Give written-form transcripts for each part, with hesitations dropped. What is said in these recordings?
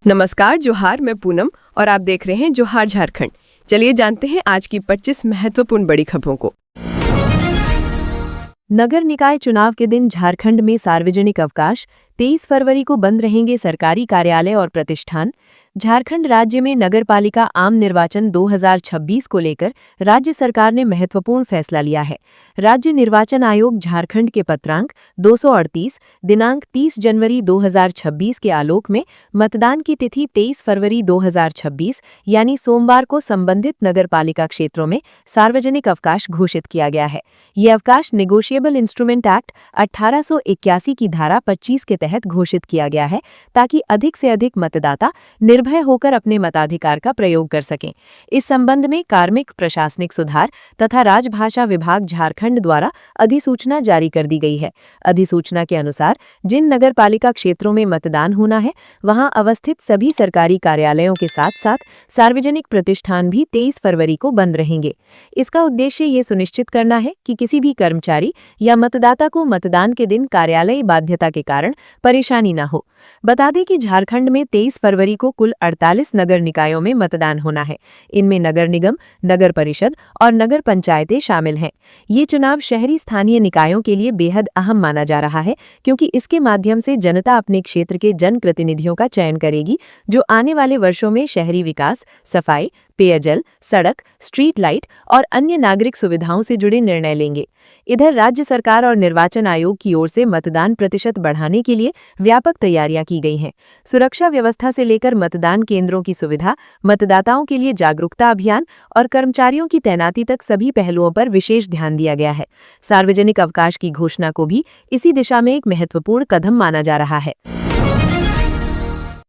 नमस्कार, जोहार। मैं पूनम और आप देख रहे हैं जोहार झारखंड। चलिए जानते हैं आज की 25 महत्वपूर्ण बड़ी खबरों को। नगर निकाय चुनाव के दिन झारखंड में सार्वजनिक अवकाश। 23 फरवरी को बंद रहेंगे सरकारी कार्यालय और प्रतिष्ठान। झारखंड राज्य में नगरपालिका आम निर्वाचन 2026 को लेकर राज्य सरकार ने महत्वपूर्ण फैसला लिया है। राज्य निर्वाचन आयोग झारखंड के पत्रांक 238 दिनांक 30 जनवरी 2026 के आलोक में मतदान की तिथि 23 फरवरी 2026 यानी सोमवार को संबंधित नगरपालिका क्षेत्रों में सार्वजनिक अवकाश घोषित किया गया है। ये अवकाश नेगोशिएबल इंस्ट्रूमेंट एक्ट 1881 की धारा 25 के तहत घोषित किया गया है, ताकि अधिक से अधिक मतदाता निर्भय होकर अपने मताधिकार का प्रयोग कर सकें। इस संबंध में कार्मिक प्रशासनिक सुधार तथा राजभाषा विभाग झारखंड द्वारा अधिसूचना जारी कर दी गई है। अधिसूचना के अनुसार जिन नगरपालिका क्षेत्रों में मतदान होना है, वहां अवस्थित सभी सरकारी कार्यालयों के साथ साथ सार्वजनिक प्रतिष्ठान भी 23 फरवरी को बंद रहेंगे। इसका उद्देश्य ये सुनिश्चित करना है कि किसी भी कर्मचारी या मतदाता को मतदान के दिन कार्यालयी बाध्यता के कारण परेशानी न हो। बता दें कि झारखंड में 23 फरवरी को कुल 48 नगर निकायों में मतदान होना है। इनमें नगर निगम, नगर परिषद और नगर पंचायतें शामिल हैं। ये चुनाव शहरी स्थानीय निकायों के लिए बेहद अहम माना जा रहा है, क्योंकि इसके माध्यम से जनता अपने क्षेत्र के जनप्रतिनिधियों का चयन करेगी, जो आने वाले वर्षों में शहरी विकास, सफाई, पेयजल, सड़क, स्ट्रीट लाइट और अन्य नागरिक सुविधाओं से जुड़े निर्णय लेंगे। इधर राज्य सरकार और निर्वाचन आयोग की ओर से मतदान प्रतिशत बढ़ाने के लिए व्यापक तैयारियां की गई हैं। सुरक्षा व्यवस्था से लेकर मतदान केंद्रों की सुविधा, मतदाताओं के लिए जागरूकता अभियान और कर्मचारियों की तैनाती तक सभी पहलुओं पर विशेष ध्यान दिया गया है। सार्वजनिक अवकाश की घोषणा को भी इसी दिशा में एक महत्वपूर्ण कदम माना जा रहा है।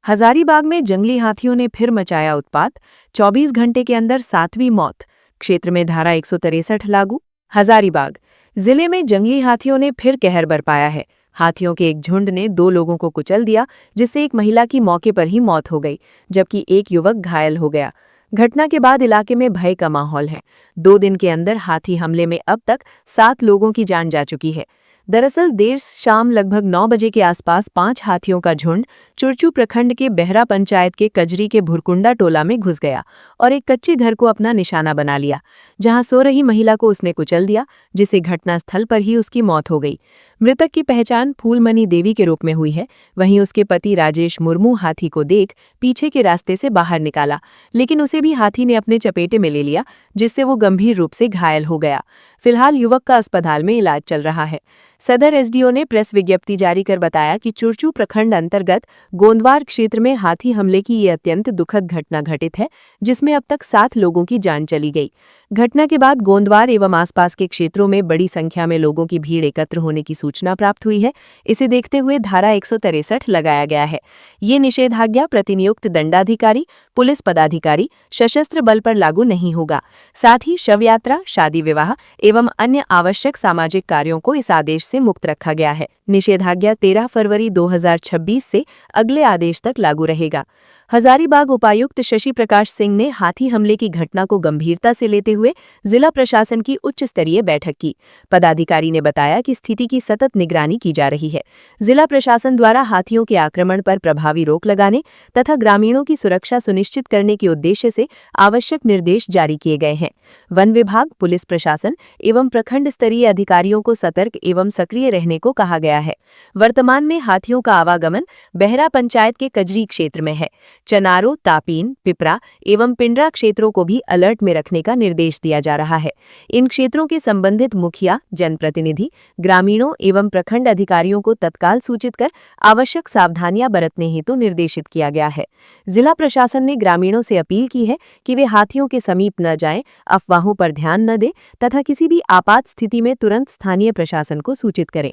हजारीबाग में जंगली हाथियों ने फिर मचाया उत्पात। 24 घंटे के अंदर 7वीं मौत। क्षेत्र में धारा 163 लागू। हजारीबाग जिले में जंगली हाथियों ने फिर कहर बरपाया है। हाथियों के एक झुंड ने 2 लोगों को कुचल दिया, जिससे एक महिला की मौके पर ही मौत हो गई, जबकि एक युवक घायल हो गया। घटना के बाद इलाके में भय का माहौल है। 2 दिन के अंदर हाथी हमले में अब तक 7 लोगों की जान जा चुकी है। दरअसल देर शाम लगभग 9 बजे के आसपास 5 हाथियों का झुंड चुरचू प्रखंड के बेहरा पंचायत के कजरी के भुरकुंडा टोला में घुस गया और एक कच्चे घर को अपना निशाना बना लिया, जहां सो रही महिला को उसने कुचल दिया, जिससे घटनास्थल पर ही उसकी मौत हो गई। मृतक की पहचान फूलमणि देवी के रूप में हुई है। वहीं उसके पति राजेश मुर्मू हाथी को देख पीछे के रास्ते से बाहर निकाला, लेकिन उसे भी हाथी ने अपने चपेटे में ले लिया, जिससे वो गंभीर रूप से घायल हो गया। फिलहाल युवक का अस्पताल में इलाज चल रहा है। सदर एसडीओ ने प्रेस विज्ञप्ति जारी कर बताया कि चुरचू प्रखंड अंतर्गत गोंदवार क्षेत्र में हाथी हमले की ये अत्यंत दुखद घटना घटित है, जिसमें अब तक 7 लोगों की जान चली गई। घटना के बाद गोंदवार एवं आसपास के क्षेत्रों में बड़ी संख्या में लोगों की भीड़ एकत्र होने की सूचना प्राप्त हुई है। इसे देखते हुए धारा 163 लगाया गया है। ये निषेधाज्ञा प्रतिनियुक्त दंडाधिकारी, पुलिस पदाधिकारी, सशस्त्र बल पर लागू नहीं होगा। साथ ही शव यात्रा, शादी विवाह एवं अन्य आवश्यक सामाजिक कार्यों को इस आदेश से मुक्त रखा गया है। निषेधाज्ञा 13 फरवरी 2026 से अगले आदेश तक लागू रहेगा। हजारीबाग उपायुक्त शशि प्रकाश सिंह ने हाथी हमले की घटना को गंभीरता से लेते हुए जिला प्रशासन की उच्च स्तरीय बैठक की। पदाधिकारी ने बताया कि स्थिति की सतत निगरानी की जा रही है। जिला प्रशासन द्वारा हाथियों के आक्रमण पर प्रभावी रोक लगाने तथा ग्रामीणों की सुरक्षा सुनिश्चित करने के उद्देश्य से आवश्यक निर्देश जारी किए गए हैं। वन विभाग, पुलिस प्रशासन एवं प्रखंड स्तरीय अधिकारियों को सतर्क एवं सक्रिय रहने को कहा गया है। वर्तमान में हाथियों का आवागमन बेहरा पंचायत के कजरी क्षेत्र में है। चनारो, तापीन, पिपरा एवं पिंडरा क्षेत्रों को भी अलर्ट में रखने का निर्देश दिया जा रहा है। इन क्षेत्रों के संबंधित मुखिया, जनप्रतिनिधि, ग्रामीणों एवं प्रखंड अधिकारियों को तत्काल सूचित कर आवश्यक सावधानियां बरतने हेतु निर्देशित किया गया है। जिला प्रशासन ने ग्रामीणों से अपील की है कि वे हाथियों के समीप न जाएं, अफवाहों पर ध्यान न दें तथा किसी भी आपात स्थिति में तुरंत स्थानीय प्रशासन को सूचित करें।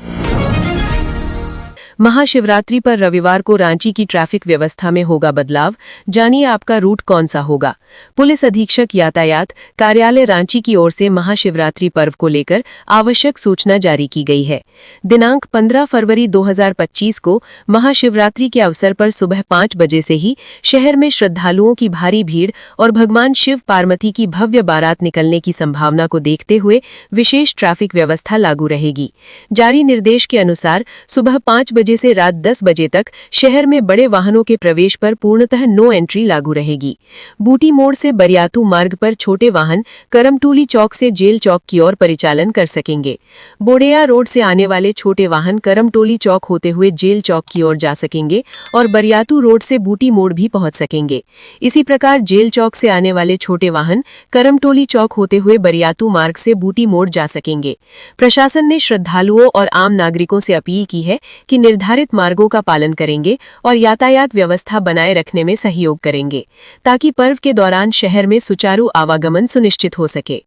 महाशिवरात्रि पर रविवार को रांची की ट्रैफिक व्यवस्था में होगा बदलाव। जानिए आपका रूट कौन सा होगा। पुलिस अधीक्षक यातायात कार्यालय रांची की ओर से महाशिवरात्रि पर्व को लेकर आवश्यक सूचना जारी की गई है। दिनांक 15 फरवरी 2025 को महाशिवरात्रि के अवसर पर सुबह 5 बजे से ही शहर में श्रद्धालुओं की भारी भीड़ और भगवान शिव पार्वती की भव्य बारात निकलने की संभावना को देखते हुए विशेष ट्रैफिक व्यवस्था लागू रहेगी। जारी निर्देश के अनुसार सुबह 5 बजे बजे से रात 10 बजे तक शहर में बड़े वाहनों के प्रवेश पर पूर्णतः नो एंट्री लागू रहेगी। बूटी मोड़ से बरियातू मार्ग पर छोटे वाहन करमटोली चौक से जेल चौक की ओर परिचालन कर सकेंगे। बोड़ेया रोड से आने वाले छोटे वाहन करमटोली चौक होते हुए जेल चौक की ओर जा सकेंगे और बरियातू रोड से बूटी मोड़ भी पहुंच सकेंगे। इसी प्रकार जेल चौक से आने वाले छोटे वाहन करमटोली चौक होते हुए बरियातू मार्ग से बूटी मोड़ जा सकेंगे। प्रशासन ने श्रद्धालुओं और आम नागरिकों से अपील की है कि निर्धारित मार्गों का पालन करेंगे और यातायात व्यवस्था बनाए रखने में सहयोग करेंगे, ताकि पर्व के दौरान शहर में सुचारू आवागमन सुनिश्चित हो सके।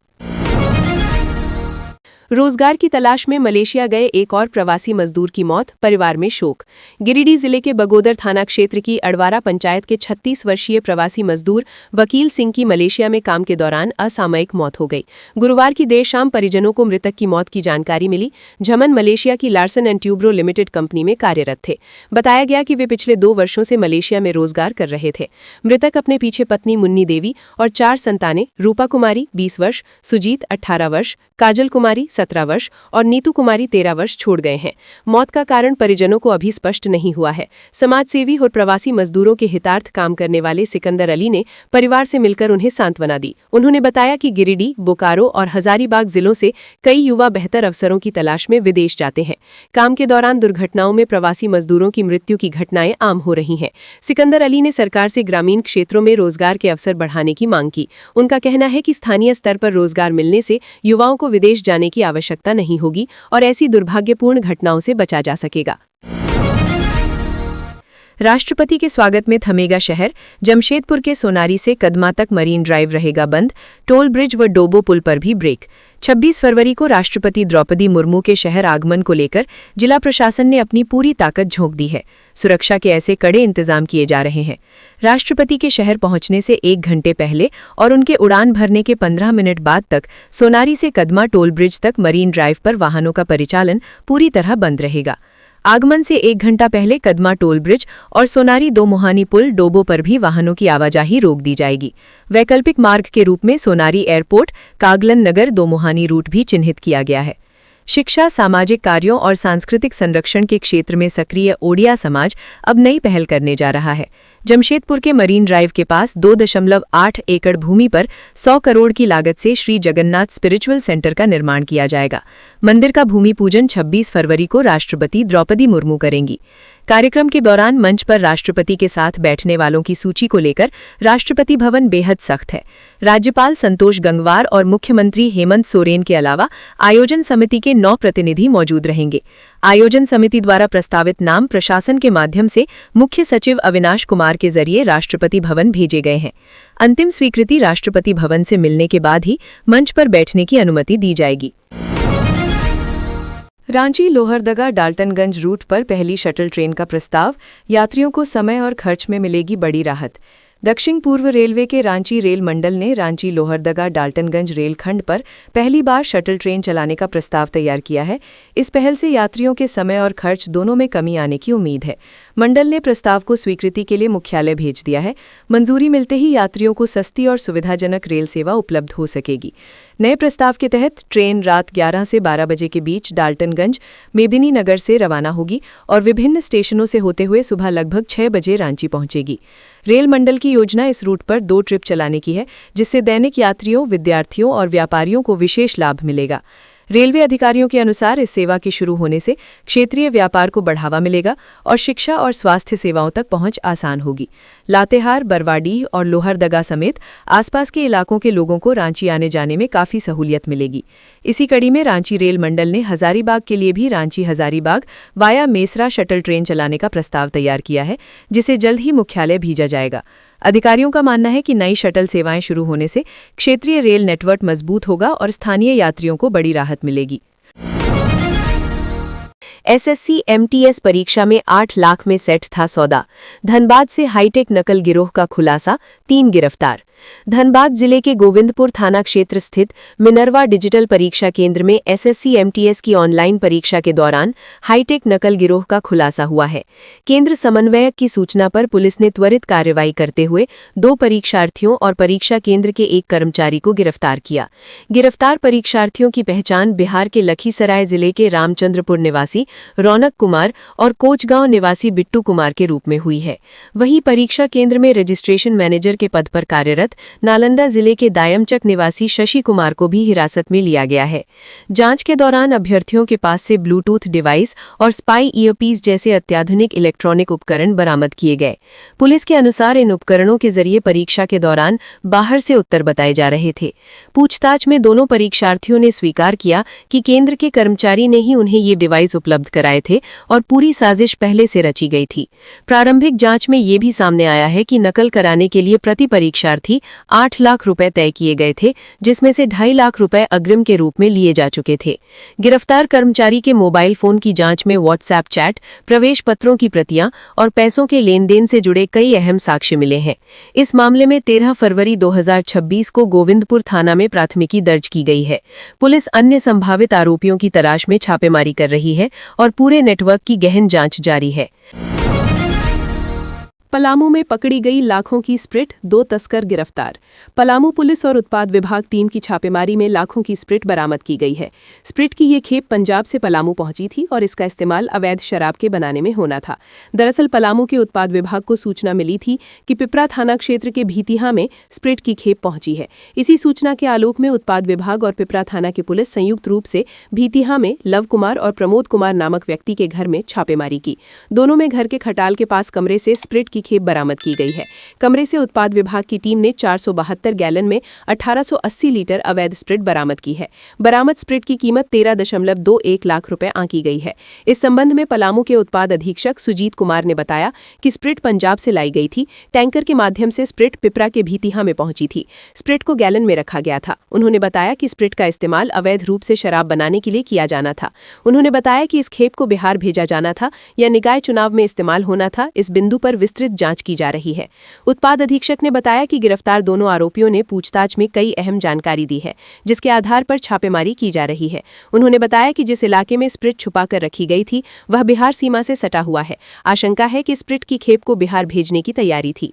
रोजगार की तलाश में मलेशिया गए एक और प्रवासी मजदूर की मौत, परिवार में शोक। गिरिडीह जिले के बगोदर थाना क्षेत्र की अड़वारा पंचायत के 36 वर्षीय प्रवासी मजदूर वकील सिंह की मलेशिया में काम के दौरान असामयिक मौत हो गई। गुरुवार की देर शाम परिजनों को मृतक की मौत की जानकारी मिली। झमन मलेशिया की Larsen and Toubro limited company में कार्यरत थे। बताया गया कि वे पिछले 2 वर्षों से मलेशिया में रोजगार कर रहे थे। मृतक अपने पीछे पत्नी मुन्नी देवी और 4 संतानें रूपा कुमारी 20 वर्ष, सुजीत 18 वर्ष, काजल कुमारी 17 वर्ष और नीतू कुमारी 13 वर्ष छोड़ गए हैं। मौत का कारण परिजनों को अभी स्पष्ट नहीं हुआ है। समाजसेवी और प्रवासी मजदूरों के हितार्थ काम करने वाले सिकंदर अली ने परिवार से मिलकर उन्हें सांत्वना दी। उन्होंने बताया कि गिरिडीह, बोकारो और हजारीबाग जिलों से कई युवा बेहतर अवसरों की तलाश में विदेश जाते हैं। काम के दौरान दुर्घटनाओं में प्रवासी मजदूरों की मृत्यु की घटनाएं आम हो रही हैं। सिकंदर अली ने सरकार से ग्रामीण क्षेत्रों में रोजगार के अवसर बढ़ाने की मांग की। उनका कहना है कि स्थानीय स्तर पर रोजगार मिलने से युवाओं को विदेश जाने की आवश्यकता नहीं होगी और ऐसी दुर्भाग्यपूर्ण घटनाओं से बचा जा सकेगा। राष्ट्रपति के स्वागत में थमेगा शहर। जमशेदपुर के सोनारी से कदमा तक मरीन ड्राइव रहेगा बंद। टोल ब्रिज व डोबो पुल पर भी ब्रेक। 26 फरवरी को राष्ट्रपति द्रौपदी मुर्मू के शहर आगमन को लेकर जिला प्रशासन ने अपनी पूरी ताकत झोंक दी है। सुरक्षा के ऐसे कड़े इंतजाम किए जा रहे हैं। राष्ट्रपति के शहर पहुंचने से 1 घंटे पहले और उनके उड़ान भरने के 15 मिनट बाद तक सोनारी से कदमा टोल ब्रिज तक मरीन ड्राइव पर वाहनों का परिचालन पूरी तरह बंद रहेगा। आगमन से 1 घंटा पहले कदमा टोल ब्रिज और सोनारी दो मुहानी पुल डोबो पर भी वाहनों की आवाजाही रोक दी जाएगी। वैकल्पिक मार्ग के रूप में सोनारी एयरपोर्ट, कागलन नगर दो मुहानी रूट भी चिन्हित किया गया है। शिक्षा, सामाजिक कार्यों और सांस्कृतिक संरक्षण के क्षेत्र में सक्रिय ओडिया समाज अब नई पहल करने जा रहा है। जमशेदपुर के मरीन ड्राइव के पास 2.8 एकड़ भूमि पर 100 करोड़ की लागत से श्री जगन्नाथ स्पिरिचुअल सेंटर का निर्माण किया जाएगा। मंदिर का भूमि पूजन 26 फरवरी को राष्ट्रपति द्रौपदी मुर्मू करेंगी। कार्यक्रम के दौरान मंच पर राष्ट्रपति के साथ बैठने वालों की सूची को लेकर राष्ट्रपति भवन बेहद सख्त है। राज्यपाल संतोष गंगवार और मुख्यमंत्री हेमंत सोरेन के अलावा आयोजन समिति के 9 प्रतिनिधि मौजूद रहेंगे। आयोजन समिति द्वारा प्रस्तावित नाम प्रशासन के माध्यम से मुख्य सचिव अविनाश कुमार के जरिए राष्ट्रपति भवन भेजे गए हैं। अंतिम स्वीकृति राष्ट्रपति भवन से मिलने के बाद ही मंच पर बैठने की अनुमति दी जाएगी। रांची लोहरदगा डाल्टनगंज रूट पर पहली शटल ट्रेन का प्रस्ताव, यात्रियों को समय और खर्च में मिलेगी बड़ी राहत। दक्षिण पूर्व रेलवे के रांची रेल मंडल ने रांची लोहरदगा डाल्टनगंज रेलखंड पर पहली बार शटल ट्रेन चलाने का प्रस्ताव तैयार किया है। इस पहल से यात्रियों के समय और खर्च दोनों में कमी आने की उम्मीद है। मंडल ने प्रस्ताव को स्वीकृति के लिए मुख्यालय भेज दिया है। मंजूरी मिलते ही यात्रियों को सस्ती और सुविधाजनक रेल सेवा उपलब्ध हो सकेगी। नए प्रस्ताव के तहत ट्रेन रात 11 से 12 बजे के बीच डाल्टनगंज, मेदिनी नगर से रवाना होगी और विभिन्न स्टेशनों से होते हुए सुबह लगभग 6 बजे रांची पहुंचेगी। रेल मंडल की योजना इस रूट पर 2 ट्रिप चलाने की है, जिससे दैनिक यात्रियों, विद्यार्थियों और व्यापारियों को विशेष लाभ मिलेगा। रेलवे अधिकारियों के अनुसार इस सेवा के शुरू होने से क्षेत्रीय व्यापार को बढ़ावा मिलेगा और शिक्षा और स्वास्थ्य सेवाओं तक पहुंच आसान होगी। लातेहार, बरवाडीह और लोहरदगा समेत आसपास के इलाकों के लोगों को रांची आने जाने में काफ़ी सहूलियत मिलेगी। इसी कड़ी में रांची रेल मंडल ने हजारीबाग के लिए भी Ranchi Hazaribagh via Mesra shuttle train चलाने का प्रस्ताव तैयार किया है, जिसे जल्द ही मुख्यालय भेजा जाएगा। अधिकारियों का मानना है कि नई शटल सेवाएं शुरू होने से क्षेत्रीय रेल नेटवर्क मजबूत होगा और स्थानीय यात्रियों को बड़ी राहत मिलेगी। एसएससी एमटीएस परीक्षा में 8 लाख में सेट था सौदा। धनबाद से हाईटेक नकल गिरोह का खुलासा, 3 गिरफ्तार। धनबाद जिले के गोविंदपुर थाना क्षेत्र स्थित मिनर्वा डिजिटल परीक्षा केंद्र में एसएससी एमटीएस की ऑनलाइन परीक्षा के दौरान हाईटेक नकल गिरोह का खुलासा हुआ है। केंद्र समन्वयक की सूचना पर पुलिस ने त्वरित कार्रवाई करते हुए 2 परीक्षार्थियों और परीक्षा केंद्र के 1 कर्मचारी को गिरफ्तार किया। गिरफ्तार परीक्षार्थियों की पहचान बिहार के लखीसराय जिले के रामचंद्रपुर निवासी रौनक कुमार और कोचगांव निवासी बिट्टू कुमार के रूप में हुई है। वहीं परीक्षा केंद्र में रजिस्ट्रेशन मैनेजर के पद पर कार्यरत नालंदा जिले के दायमचक निवासी शशि कुमार को भी हिरासत में लिया गया है। जांच के दौरान अभ्यर्थियों के पास से ब्लूटूथ डिवाइस और स्पाई ईयरपीस जैसे अत्याधुनिक इलेक्ट्रॉनिक उपकरण बरामद किए गए। पुलिस के अनुसार इन उपकरणों के जरिए परीक्षा के दौरान बाहर से उत्तर बताए जा रहे थे। पूछताछ में दोनों परीक्षार्थियों ने स्वीकार किया कि केंद्र के कर्मचारी ने ही उन्हें ये डिवाइस उपलब्ध कराए थे और पूरी साजिश पहले से रची गई थी। प्रारंभिक जांच में ये भी सामने आया है कि नकल कराने के लिए प्रति परीक्षार्थी 8 लाख रुपए तय किए गए थे, जिसमें से 2.5 लाख रुपए अग्रिम के रूप में लिए जा चुके थे। गिरफ्तार कर्मचारी के मोबाइल फोन की जांच में व्हाट्सएप चैट, प्रवेश पत्रों की प्रतियां और पैसों के लेनदेन से जुड़े कई अहम साक्ष्य मिले हैं। इस मामले में 13 फरवरी 2026 को गोविंदपुर थाना में प्राथमिकी दर्ज की गई है। पुलिस अन्य संभावित आरोपियों की तलाश में छापेमारी कर रही है और पूरे नेटवर्क की गहन जांच जारी है। पलामू में पकड़ी गई लाखों की स्प्रिट, 2 तस्कर गिरफ्तार। पलामू पुलिस और उत्पाद विभाग टीम की छापेमारी में लाखों की स्प्रिट बरामद की गई है। स्प्रिट की ये खेप पंजाब से पलामू पहुंची थी और इसका इस्तेमाल अवैध शराब के बनाने में होना था। दरअसल पलामू के उत्पाद विभाग को सूचना मिली थी कि पिपरा थाना क्षेत्र के भीतिहा में स्प्रिट की खेप पहुंची है। इसी सूचना के आलोक में उत्पाद विभाग और पिपरा थाना की पुलिस संयुक्त रूप से भीतिहा में लव कुमार और प्रमोद कुमार नामक व्यक्ति के घर में छापेमारी की। दोनों में घर के खटाल के पास कमरे से स्प्रिट की खेप बरामद की गई है। कमरे से उत्पाद विभाग की टीम ने 472 गैलन में 1880 लीटर अवैध स्प्रिट बरामद की है। बरामद स्प्रिट की कीमत 13.21 लाख रुपए आंकी गई है। इस संबंध में पलामू के उत्पाद अधीक्षक सुजीत कुमार ने बताया कि स्प्रिट पंजाब से लाई गई थी। टैंकर के माध्यम से स्प्रिट पिपरा के भीतिहा में पहुंची थी। स्प्रिट को गैलन में रखा गया था। उन्होंने बताया कि स्प्रिट का इस्तेमाल अवैध रूप से शराब बनाने के लिए किया जाना था। उन्होंने बताया कि इस खेप को बिहार भेजा जाना था या निकाय चुनाव में इस्तेमाल होना था। इस बिंदु पर विस्तृत जांच की जा रही है। उत्पाद अधीक्षक ने बताया कि गिरफ्तार दोनों आरोपियों ने पूछताछ में कई अहम जानकारी दी है, जिसके आधार पर छापेमारी की जा रही है। उन्होंने बताया कि जिस इलाके में स्प्रिट छुपाकर रखी गई थी वह बिहार सीमा से सटा हुआ है। आशंका है कि स्प्रिट की खेप को बिहार भेजने की तैयारी थी।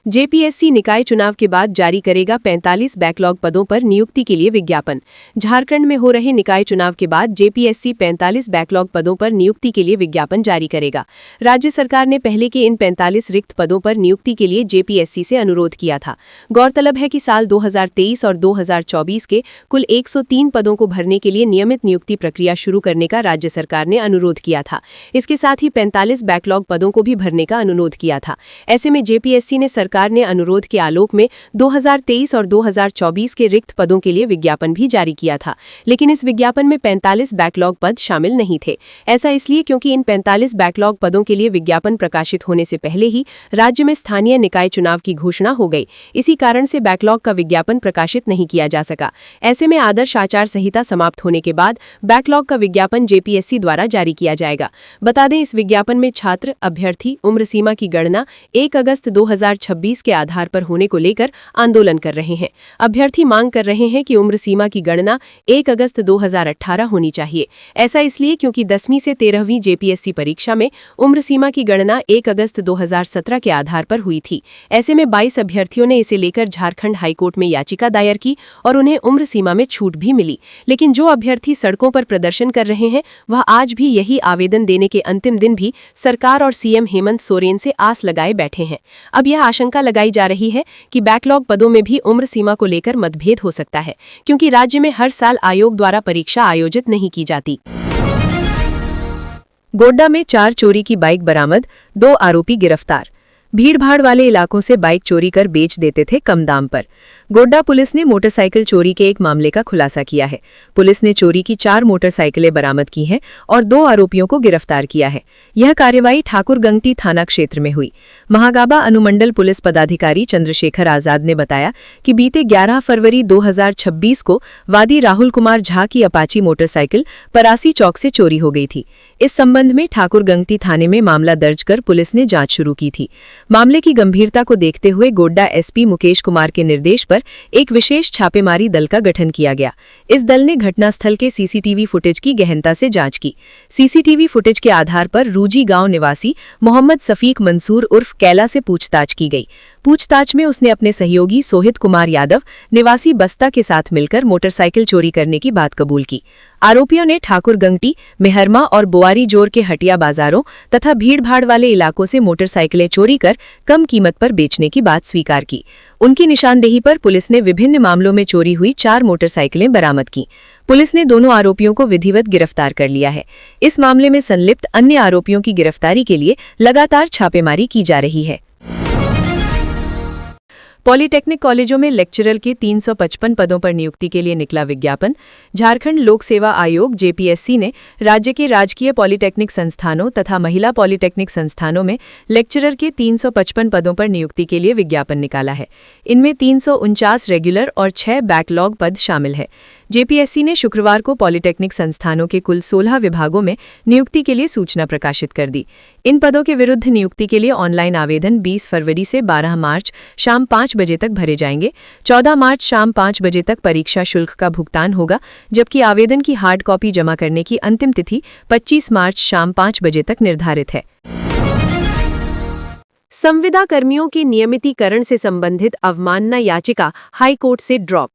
जेपीएससी निकाय चुनाव के बाद जारी करेगा 45 बैकलॉग पदों पर नियुक्ति के लिए विज्ञापन। झारखंड में हो रहे निकाय चुनाव के बाद जेपीएससी 45 बैकलॉग पदों पर नियुक्ति के लिए विज्ञापन जारी करेगा। राज्य सरकार ने पहले के इन 45 रिक्त पदों पर नियुक्ति के लिए जेपीएससी से अनुरोध किया था। गौरतलब है कि साल 2023 और 2024 के कुल 103 पदों को भरने के लिए नियमित नियुक्ति प्रक्रिया शुरू करने का राज्य सरकार ने अनुरोध किया था। इसके साथ ही 45 बैकलॉग पदों को भी भरने का अनुरोध किया था। ऐसे में जेपीएससी ने सरकार ने अनुरोध के आलोक में 2023 और 2024 के रिक्त पदों के लिए विज्ञापन भी जारी किया था, लेकिन इस विज्ञापन में 45 बैकलॉग पद शामिल नहीं थे। ऐसा इसलिए क्योंकि इन 45 बैकलॉग पदों के लिए विज्ञापन प्रकाशित होने से पहले ही राज्य में स्थानीय निकाय चुनाव की घोषणा हो गई। इसी कारण से बैकलॉग का विज्ञापन प्रकाशित नहीं किया जा सका। ऐसे में आदर्श आचार संहिता समाप्त होने के बाद बैकलॉग का विज्ञापन जेपीएससी द्वारा जारी किया जाएगा। बता दें, इस विज्ञापन में छात्र अभ्यर्थी उम्र सीमा की गणना 1 अगस्त 2026 के आधार पर होने को लेकर आंदोलन कर रहे हैं। अभ्यर्थी मांग कर रहे हैं कि उम्र सीमा की गणना 1 अगस्त 2018 होनी चाहिए। ऐसा इसलिए क्योंकि 10वीं से 13वीं जेपीएससी परीक्षा में उम्र सीमा की गणना 1 अगस्त 2017 के आधार पर हुई थी। ऐसे में 22 अभ्यर्थियों ने इसे लेकर झारखंड हाईकोर्ट में याचिका दायर की और उन्हें उम्र सीमा में छूट भी मिली। लेकिन जो अभ्यर्थी सड़कों पर प्रदर्शन कर रहे हैं वह आज भी यही आवेदन देने के अंतिम दिन भी सरकार और सीएम हेमंत सोरेन से आस लगाए बैठे हैं। अब यह आशंका लगाई जा रही है कि बैकलॉग पदों में भी उम्र सीमा को लेकर मतभेद हो सकता है, क्योंकि राज्य में हर साल आयोग द्वारा परीक्षा आयोजित नहीं की जाती। गोड्डा में 4 चोरी की बाइक बरामद, 2 आरोपी गिरफ्तार। भीड़भाड़ वाले इलाकों से बाइक चोरी कर बेच देते थे कम दाम पर। गोड्डा पुलिस ने मोटरसाइकिल चोरी के एक मामले का खुलासा किया है। पुलिस ने चोरी की 4 मोटरसाइकिलें बरामद की हैं और 2 आरोपियों को गिरफ्तार किया है। यह कार्रवाई ठाकुरगंगटी थाना क्षेत्र में हुई। महागाबा अनुमंडल पुलिस पदाधिकारी चंद्रशेखर आजाद ने बताया कि बीते 11 फरवरी 2026 को वादी राहुल कुमार झा की अपाची मोटरसाइकिल परासी चौक से चोरी हो गई थी। इस संबंध में ठाकुरगंगटी थाने में मामला दर्ज कर पुलिस ने जांच शुरू की थी। मामले की गंभीरता को देखते हुए गोड्डा एसपी मुकेश कुमार के निर्देश पर एक विशेष छापेमारी दल का गठन किया गया। इस दल ने घटनास्थल के सीसीटीवी फुटेज की गहनता से जांच की। सीसीटीवी फुटेज के आधार पर रूजी गांव निवासी मोहम्मद सफीक मंसूर उर्फ कैला से पूछताछ की गई। पूछताछ में उसने अपने सहयोगी सोहित कुमार यादव निवासी बस्ता के साथ मिलकर मोटरसाइकिल चोरी करने की बात कबूल की। आरोपियों ने ठाकुर गंगटी, मेहरमा और बोआरी जोर के हटिया बाजारों तथा भीड़भाड़ वाले इलाकों से मोटरसाइकिलें चोरी कर कम कीमत पर बेचने की बात स्वीकार की। उनकी निशानदेही पर पुलिस ने विभिन्न मामलों में चोरी हुई 4 मोटरसाइकिलें बरामद की। पुलिस ने दोनों आरोपियों को विधिवत गिरफ्तार कर लिया है। इस मामले में संलिप्त अन्य आरोपियों की गिरफ्तारी के लिए लगातार छापेमारी की जा रही है। पॉलिटेक्निक कॉलेजों में लेक्चरर के 355 पदों पर नियुक्ति के लिए निकला विज्ञापन। झारखंड लोक सेवा आयोग जेपीएससी ने राज्य के राजकीय पॉलिटेक्निक संस्थानों तथा महिला पॉलिटेक्निक संस्थानों में लेक्चरर के 355 पदों पर नियुक्ति के लिए विज्ञापन निकाला है। इनमें 349 रेगुलर और 6 बैकलॉग पद शामिल है। जेपीएससी ने शुक्रवार को पॉलिटेक्निक संस्थानों के कुल 16 विभागों में नियुक्ति के लिए सूचना प्रकाशित कर दी। इन पदों के विरुद्ध नियुक्ति के लिए ऑनलाइन आवेदन 20 फरवरी से 12 मार्च शाम 5 बजे तक भरे जाएंगे। 14 मार्च शाम 5 बजे तक परीक्षा शुल्क का भुगतान होगा, जबकि आवेदन की हार्ड कॉपी जमा करने की अंतिम तिथि 25 मार्च शाम 5 बजे तक निर्धारित है। संविदा कर्मियों के नियमितीकरण से संबंधित अवमानना याचिका हाईकोर्ट से ड्रॉप।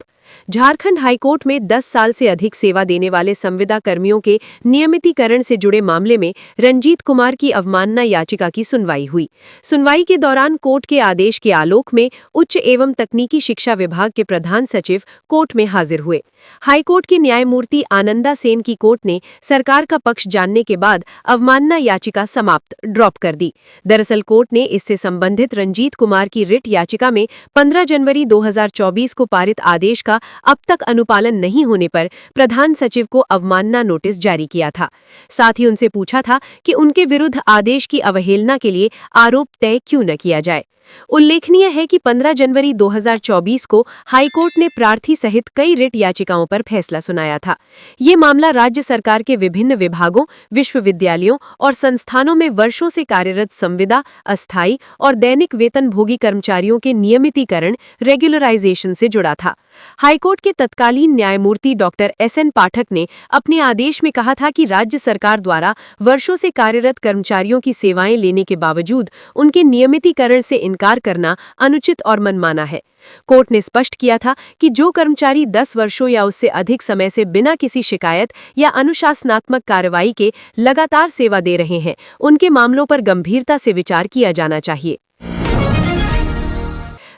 झारखंड हाईकोर्ट में 10 साल से अधिक सेवा देने वाले संविदा कर्मियों के नियमितीकरण से जुड़े मामले में रंजीत कुमार की अवमानना याचिका की सुनवाई हुई। सुनवाई के दौरान कोर्ट के आदेश के आलोक में उच्च एवं तकनीकी शिक्षा विभाग के प्रधान सचिव कोर्ट में हाजिर हुए। हाईकोर्ट की न्यायमूर्ति आनंदा सेन की कोर्ट ने सरकार का पक्ष जानने के बाद अवमानना याचिका समाप्त ड्रॉप कर दी। दरअसल कोर्ट ने इससे संबंधित रंजीत कुमार की रिट याचिका में 15 जनवरी 2024 को पारित आदेश का अब तक अनुपालन नहीं होने पर प्रधान सचिव को अवमानना नोटिस जारी किया था। साथ ही उनसे पूछा था कि उनके विरुद्ध आदेश की अवहेलना के लिए आरोप तय क्यों न किया जाए। उल्लेखनीय है कि 15 जनवरी 2024 को हाईकोर्ट ने प्रार्थी सहित कई रिट याचिकाओं पर फैसला सुनाया था। ये मामला राज्य सरकार के विभिन्न विभागों, विश्वविद्यालयों और संस्थानों में वर्षों से कार्यरत संविदा, अस्थायी और दैनिक वेतनभोगी कर्मचारियों के नियमितीकरण रेगुलराइजेशन से जुड़ा था। हाईकोर्ट के तत्कालीन न्यायमूर्ति डॉक्टर SN पाठक ने अपने आदेश में कहा था कि राज्य सरकार द्वारा वर्षों से कार्यरत कर्मचारियों की सेवाएं लेने के बावजूद उनके नियमितीकरण से इनकार करना अनुचित और मनमाना है। कोर्ट ने स्पष्ट किया था कि जो कर्मचारी 10 वर्षों या उससे अधिक समय से बिना किसी शिकायत या अनुशासनात्मक कार्रवाई के लगातार सेवा दे रहे हैं, उनके मामलों पर गंभीरता से विचार किया जाना चाहिए।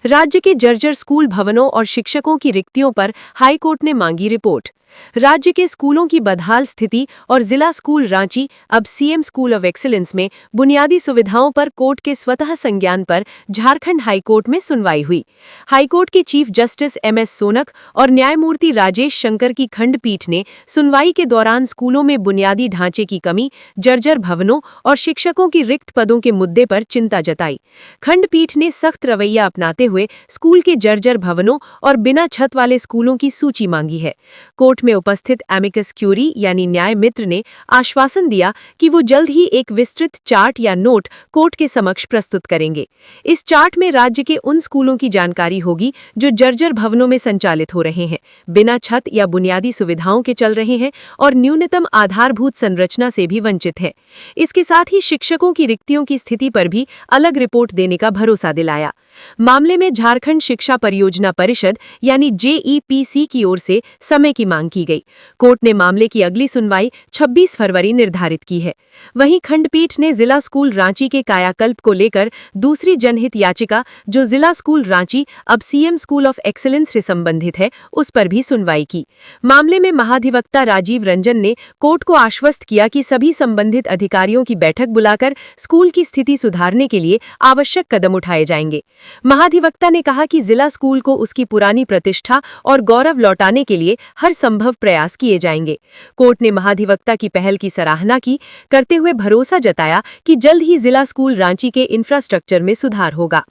राज्य के जर्जर स्कूल भवनों और शिक्षकों की रिक्तियों पर हाईकोर्ट ने मांगी रिपोर्ट। राज्य के स्कूलों की बदहाल स्थिति और जिला स्कूल रांची अब सीएम स्कूल ऑफ एक्सीलेंस में बुनियादी सुविधाओं पर कोर्ट के स्वतः संज्ञान पर झारखंड हाईकोर्ट में सुनवाई हुई। हाईकोर्ट के चीफ जस्टिस MS सोनक और न्यायमूर्ति राजेश शंकर की खंडपीठ ने सुनवाई के दौरान स्कूलों में बुनियादी ढांचे की कमी, जर्जर भवनों और शिक्षकों की रिक्त पदों के मुद्दे पर चिंता जताई। खंडपीठ ने सख्त रवैया अपनाते हुए स्कूल के जर्जर भवनों और बिना छत वाले स्कूलों की सूची मांगी है। कोर्ट में उपस्थित एमिकस क्यूरी यानी न्याय मित्र ने आश्वासन दिया कि वो जल्द ही एक विस्तृत चार्ट या नोट कोर्ट के समक्ष प्रस्तुत करेंगे। इस चार्ट में राज्य के उन स्कूलों की जानकारी होगी जो जर्जर भवनों में संचालित हो रहे हैं, बिना छत या बुनियादी सुविधाओं के चल रहे हैं और न्यूनतम आधारभूत संरचना से भी वंचित हैं। इसके साथ ही शिक्षकों की रिक्तियों की स्थिति पर भी अलग रिपोर्ट देने का भरोसा दिलाया। मामले में झारखंड शिक्षा परियोजना परिषद यानी JEPC की ओर से समय की मांग की गई। कोर्ट ने मामले की अगली सुनवाई 26 फरवरी निर्धारित की है। वहीं खंडपीठ ने जिला स्कूल रांची के कायाकल्प को लेकर दूसरी जनहित याचिका, जो जिला स्कूल रांची अब सीएम स्कूल ऑफ एक्सीलेंस से संबंधित है, उस पर भी सुनवाई की। मामले में महाधिवक्ता राजीव रंजन ने कोर्ट को आश्वस्त किया कि सभी संबंधित अधिकारियों की बैठक बुलाकर स्कूल की स्थिति सुधारने के लिए आवश्यक कदम उठाए जाएंगे। महाधिवक्ता ने कहा कि जिला स्कूल को उसकी पुरानी प्रतिष्ठा और गौरव लौटाने के लिए हर संभव प्रयास किए जाएंगे। कोर्ट ने महाधिवक्ता की पहल की सराहना की, करते हुए भरोसा जताया कि जल्द ही जिला स्कूल रांची के इंफ्रास्ट्रक्चर में सुधार होगा।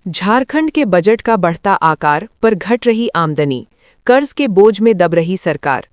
झारखंड के बजट का बढ़ता आकार पर घट रही आमदनी, कर्ज के बोझ में दब रही सरकार।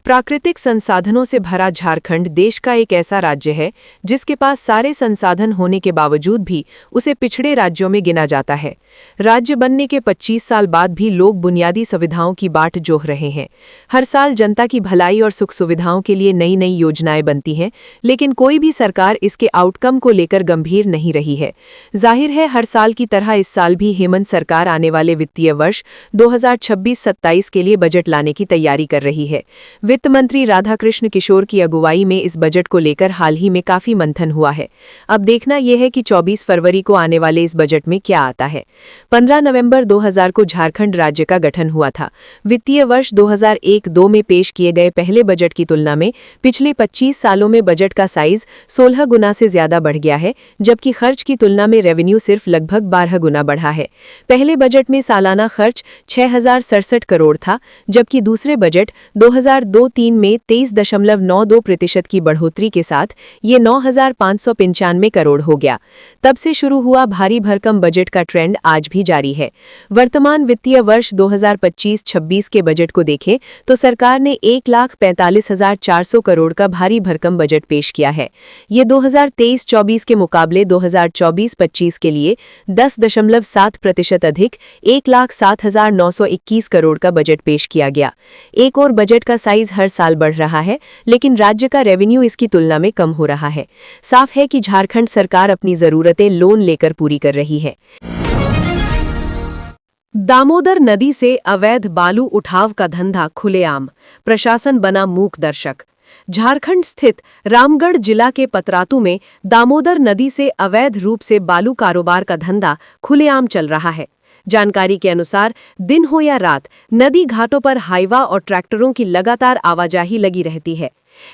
प्राकृतिक संसाधनों से भरा झारखंड देश का एक ऐसा राज्य है जिसके पास सारे संसाधन होने के बावजूद भी उसे पिछड़े राज्यों में गिना जाता है। राज्य बनने के 25 साल बाद भी लोग बुनियादी सुविधाओं की बाट जोह रहे हैं। हर साल जनता की भलाई और सुख सुविधाओं के लिए नई नई योजनाएं बनती हैं, लेकिन कोई भी सरकार इसके आउटकम को लेकर गंभीर नहीं रही है। जाहिर है, हर साल की तरह इस साल भी हेमंत सरकार आने वाले वित्तीय वर्ष 2026-27 के लिए बजट लाने की तैयारी कर रही है। वित्त मंत्री राधाकृष्ण किशोर की अगुवाई में इस बजट को लेकर हाल ही में काफी मंथन हुआ है। अब देखना यह है कि 24 फरवरी को आने वाले इस बजट में क्या आता है। 15 नवंबर 2000 को झारखंड राज्य का गठन हुआ था। वित्तीय वर्ष 2001-2 में पेश किए गए पहले बजट की तुलना में पिछले 25 सालों में बजट का साइज 16 गुना से ज्यादा बढ़ गया है, जबकि खर्च की तुलना में रेवेन्यू सिर्फ लगभग 12 गुना बढ़ा है। पहले बजट में सालाना खर्च 6067 करोड़ था, जबकि दूसरे बजट 2002-3 में 23.92% की बढ़ोतरी के साथ ये 9595 करोड़ हो गया। तब से शुरू हुआ भारी भरकम बजट का ट्रेंड आज भी जारी है। वर्तमान वित्तीय वर्ष 2025-26 के बजट को देखें तो सरकार ने 1,45,400 करोड़ का भारी भरकम बजट पेश किया है। ये 2023-24 के मुकाबले 2024-25 के लिए 10.7% अधिक 1,07,921 करोड़ का बजट पेश किया गया। एक और बजट का साइज हर साल बढ़ रहा है, लेकिन राज्य का रेवेन्यू इसकी तुलना में कम हो रहा है। साफ है कि झारखंड सरकार अपनी जरूरतें लोन लेकर पूरी कर रही है। दामोदर नदी से अवैध बालू उठाव का धंधा खुलेआम, प्रशासन बना मूक दर्शक। झारखंड स्थित रामगढ़ जिला के पतरातू में दामोदर नदी से अवैध रूप से बालू कारोबार का धंधा खुलेआम चल रहा है। जानकारी के अनुसार दिन हो या रात नदी घाटों पर हाईवा और ट्रैक्टरों की लगातार आवाजाही लगी रहती है।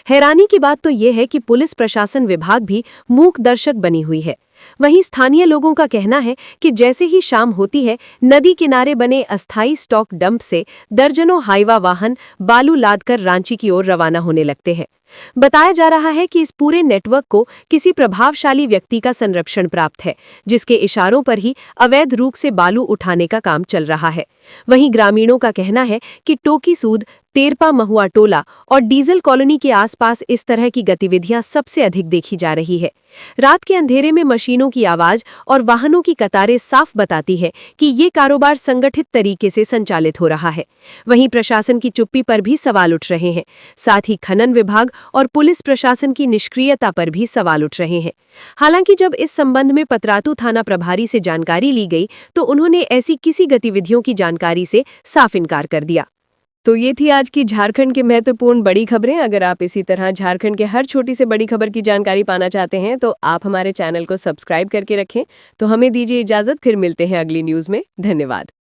हैरानी की बात तो यह है कि पुलिस प्रशासन विभाग भी मूक दर्शक बनी हुई है। वहीं स्थानीय लोगों का कहना है कि जैसे ही शाम होती है, नदी किनारे बने अस्थायी स्टॉक डंप से दर्जनों हाईवा वाहन बालू लादकर रांची की ओर रवाना होने लगते हैं। बताया जा रहा है कि इस पूरे नेटवर्क को किसी प्रभावशाली व्यक्ति का संरक्षण प्राप्त है, जिसके इशारों पर ही अवैध रूप से बालू उठाने का काम चल रहा है। वहीं ग्रामीणों का कहना है कि टोकी सूद, तेरपा महुआ टोला और डीजल कॉलोनी के आसपास इस तरह की गतिविधियां सबसे अधिक देखी जा रही है। रात के अंधेरे में मशीनों की आवाज और वाहनों की कतारें साफ बताती है कि ये कारोबार संगठित तरीके से संचालित हो रहा है। वहीं प्रशासन की चुप्पी पर भी सवाल उठ रहे हैं। साथ ही खनन विभाग और पुलिस प्रशासन की निष्क्रियता पर भी सवाल उठ रहे हैं। हालांकि जब इस संबंध में पतरातू थाना प्रभारी से जानकारी ली गई तो उन्होंने ऐसी किसी गतिविधियों की जानकारी से साफ इनकार कर दिया। तो ये थी आज की झारखंड की महत्वपूर्ण बड़ी खबरें। अगर आप इसी तरह झारखंड के हर छोटी से बड़ी खबर की जानकारी पाना चाहते हैं तो आप हमारे चैनल को सब्सक्राइब करके रखें। तो हमें दीजिए इजाजत, फिर मिलते हैं अगली न्यूज़ में। धन्यवाद।